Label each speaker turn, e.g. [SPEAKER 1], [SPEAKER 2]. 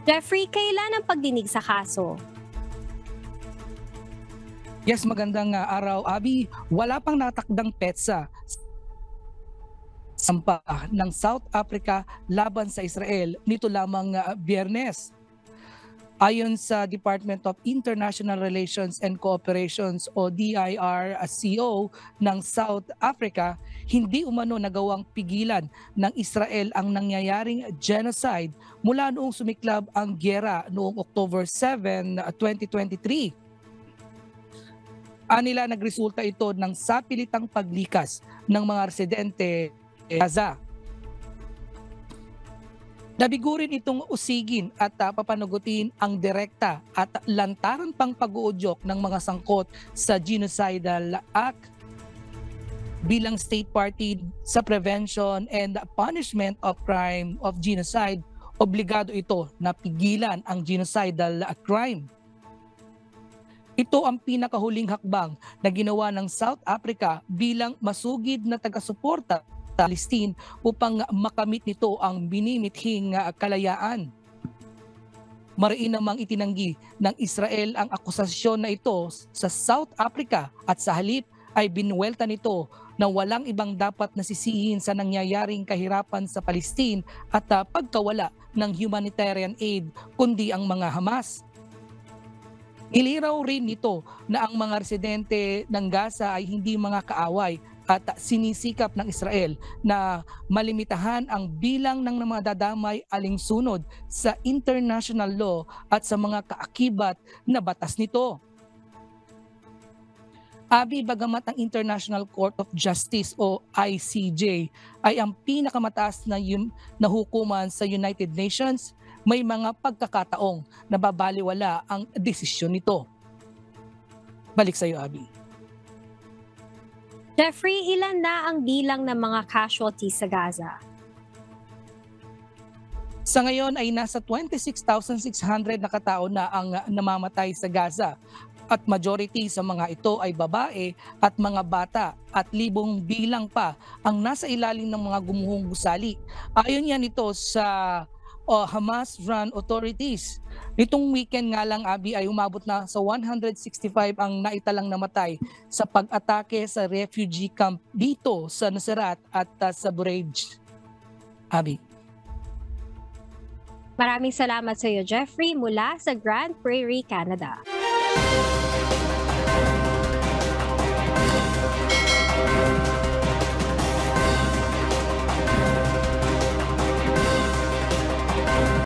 [SPEAKER 1] Jeffrey, kailan ang pagdinig sa kaso?
[SPEAKER 2] Yes, magandang araw, Abi. Wala pang natakdang petsa sampa ng South Africa laban sa Israel nito lamang Biyernes. Ayon sa Department of International Relations and Cooperations o DIR CEO ng South Africa, hindi umano nagawang pigilan ng Israel ang nangyayaring genocide mula noong sumiklab ang gyera noong October 7, 2023. Anila nagresulta ito ng sapilitang paglikas ng mga residente Gaza. Nabigurin itong usigin at papanugutin ang direkta at lantaran pang pag-uudyok ng mga sangkot sa Genocidal Act. Bilang state party sa Prevention and Punishment of Crime of Genocide, obligado ito na pigilan ang genocidal crime. Ito ang pinakahuling hakbang na ginawa ng South Africa bilang masugid na taga-suporta sa Palestine upang makamit nito ang binimithing kalayaan. Mariin namang itinanggi ng Israel ang akusasyon na ito sa South Africa at sa halip ay binuwelta nito na walang ibang dapat nasisihin sa nangyayaring kahirapan sa Palestine at pagkawala ng humanitarian aid kundi ang mga Hamas. Iliraw rin nito na ang mga residente ng Gaza ay hindi mga kaaway at sinisikap ng Israel na malimitahan ang bilang ng mga dadamay alinsunod sa international law at sa mga kaakibat na batas nito. Abi, bagamat ang International Court of Justice o ICJ ay ang pinakamataas na hukuman sa United Nations, may mga pagkakataong nababaliwala ang desisyon nito. Balik sa iyo, Abi.
[SPEAKER 1] Jeffrey, ilan na ang bilang ng mga casualties sa Gaza?
[SPEAKER 2] Sa ngayon ay nasa 26,600 na katao na ang namamatay sa Gaza at majority sa mga ito ay babae at mga bata at libong bilang pa ang nasa ilalim ng mga gumuhong gusali. Ayon yan ito sa Hamas-run authorities. Nitong weekend nga lang, Abi, ay umabot na sa 165 ang naitalang namatay sa pag-atake sa refugee camp dito sa Nuseirat at sa Bureij. Abi.
[SPEAKER 1] Maraming salamat sa iyo, Jeffrey, mula sa Grand Prairie, Canada.